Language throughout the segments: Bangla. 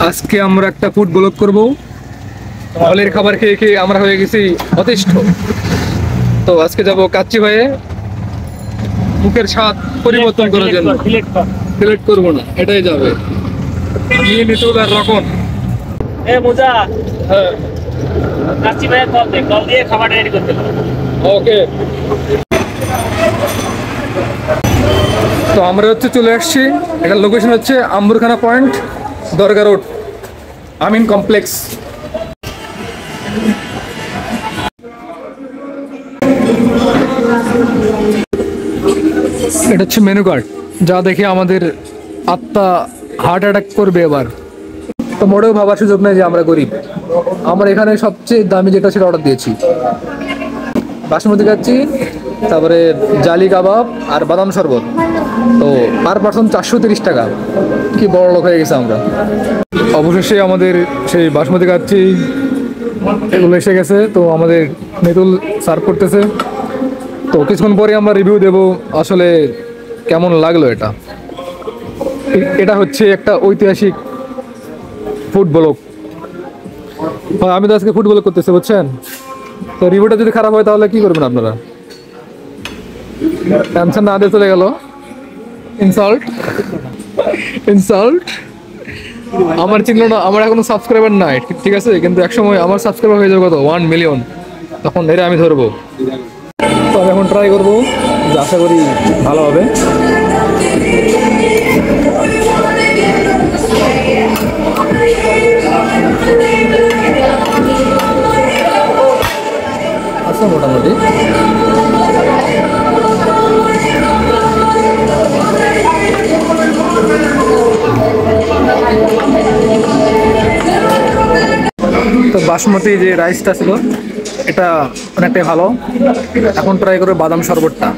আজকে আমরা একটা ফুড ব্লগ করব। হলের খাবার খেয়ে খেয়ে আমরা হয়ে গেছি অতিষ্ঠ। তো আজকে যাব কাচ্চি ভাইয়ে মুখের স্বাদ পরিবর্তন করার জন্য। সিলেক্ট করবো না, এটাই যাবে। নিয়ে নিতে হবে রকম। হ্যাঁ, কাচ্চি ভাইয়ের কল দিয়ে খাবার রেডি করতে হবে। ওকে। তো আমরা চলে আসছি। এটার লোকেশন হচ্ছে আম্বুরখানা পয়েন্ট, দরগা রোড, আমিন কমপ্লেক্স। এটা হচ্ছে মেনু কার্ড, যা দেখে আমাদের আত্মা হার্ট অ্যাটাক করবে এবার। তো মোটেও ভাবার সুযোগ নেই যে আমরা গরিব। আমরা এখানে সবচেয়ে দামি যেটা সেটা অর্ডার দিয়েছি, বাসমতি কাচ্চি, তারপরে জালি কাবাব আর বাদাম শরবত। তো পার পার্সন 430 টাকা। কি বড় লোক হয়ে গেছে আমরা। অবশেষে আমাদের সেই বাসমতি কাচ্চি এগুলো এসে গেছে। তো আমাদের নেতুল সার্ভ করতেছে। তো কিছুক্ষণ পরে আমরা রিভিউ দেব আসলে কেমন লাগলো এটা। এটা হচ্ছে একটা ঐতিহাসিক ফুড ব্লগ। আমি তো আজকে ফুড ব্লগ করতেছি, বুঝছেন। তো রিভিউটা যদি খারাপ হয় তাহলে কি করবেন আপনারা? টেনশন না দিয়ে চলে গেল। Insult insult. আমার চিনল না, আমার এখনো সাবস্ক্রাইবার নাই, ঠিক আছে, কিন্তু একসময় আমার সাবস্ক্রাইবার হয়ে যাবে কত 1 মিলিয়ন, তখন এরা আমি ধরবো। তো আমি এখন ট্রাই করবো, আশা করি ভালো হবে। আচ্ছা, মোটামুটি তো বাসমতি যে রাইসটা ছিল এটা অনেকটাই ভালো। এখন ট্রাই করবো বাদাম শরবতটা।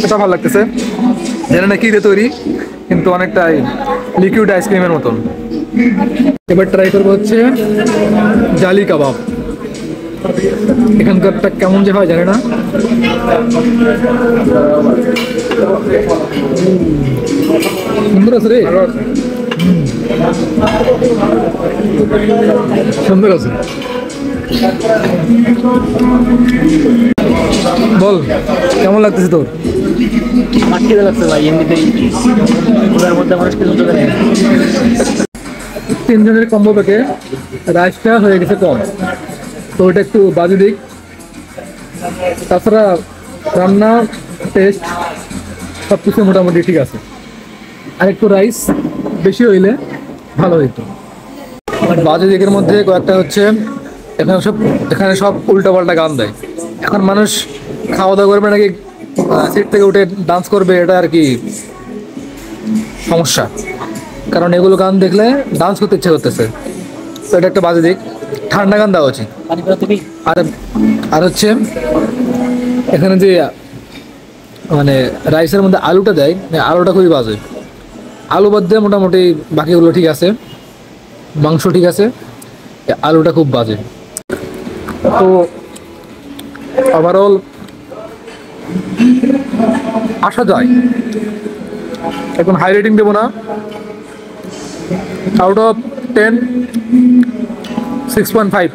এটা ভালো লাগতেছে, জানি না কি দিয়ে তৈরি, কিন্তু অনেকটাই লিকুইড আইসক্রিমের মতন। এবার ট্রাই করবো হচ্ছে জালি কাবাব। এখানকারটা কেমন যে হয় জানি না। সুন্দর আছে রে, সুন্দর আছে। বল কেমন লাগতেছে তোর? আমার খিদে লাগছে ভাই, এমনিতেই ওদের মধ্যে মানুষ কিছু চলে নেই। 3 জনের কম্বো প্যাকে রাইসটা হয়ে গেছে কম, তো ওটা একটু বাজে দিক। তাছাড়া রান্না, টেস্ট সব কিছু মোটামুটি ঠিক আছে। আর একটু রাইস বেশি হইলে ভালো হইতো। বাজে দিকের মধ্যে কয়েকটা হচ্ছে এখানে সব উল্টাপাল্টা গান দেয়। এখন মানুষ খাওয়া দাওয়া করবে নাকি সিট থেকে উঠে ডান্স করবে, এটা আর কি সমস্যা। কারণ এগুলো গান দেখলে ডান্স করতে ইচ্ছে করতেছে, তো এটা একটা বাজে দিক। ঠান্ডা গান দেওয়া উচিত। আর আর হচ্ছে এখানে যে মানে রাইসের মধ্যে আলুটা দেয়, আলুটা খুবই বাজে। আলু বাদ দিয়ে মোটামুটি বাকিগুলো ঠিক আছে, মাংস ঠিক আছে, আলুটা খুব বাজে। তো ওভারঅল আসা যায়, এখন হাই রেটিং দেবো না। আউট অফ 10 6.5,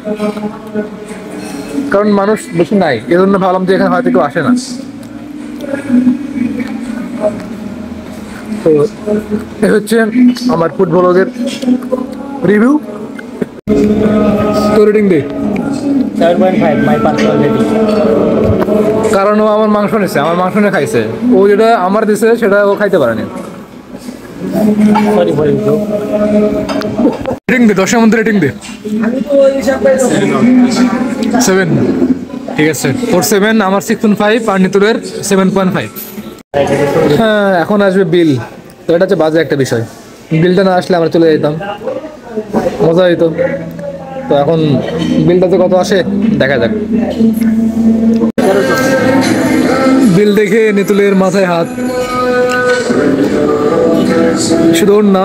কারণ মানুষ বেশি নাই, এজন্য ভাবলাম যে এখানে হয়তো কেউ আসে না। তো এ হচ্ছে আমার ফুড ব্লগের রিভিউ। তো রেটিং দে। 7.5 মাই পার্সোনাল রেটিং। কারণ ও আমার মাংস নিছে, আমার মাংস নিয়ে খাইছে। ও যেটা আমার দিছে সেটা ও খাইতে পারেনি। Sorry sorry bro. রেটিং দে, 10 এর মধ্যে রেটিং দে। 7, ঠিক আছে। 4.7, আমার 6.5, আর নিতুরের 7.5। হ্যাঁ, এখন আসবে বিল। তো এটা হচ্ছে বাজে একটা বিষয়, বিলটা না আসলে আমরা চলে যেতাম, মজা হইতো। তো এখন বিলটাতে কত আসে দেখা যাক। বিল দেখে নিতুলের মাথায় হাত। শুধু ওর না,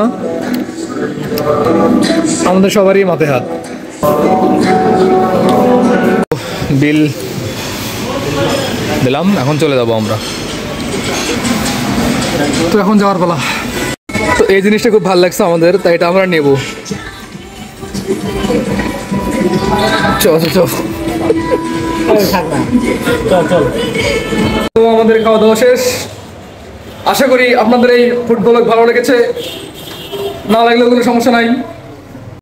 আমাদের সবারই মাথায় হাত। বিল দিলাম, এখন চলে যাবো আমরা। তো এখন যাওয়ার পালা। তো এই জিনিসটা খুব ভালো লাগছে আমাদের, তাই এটা আমরা নেব। চল চল। তো আমাদের খাওয়া দাওয়া শেষ। আশা করি আপনাদের এই ফুড ব্লগ ভালো লেগেছে, না লাগলেও কোনো সমস্যা নাই।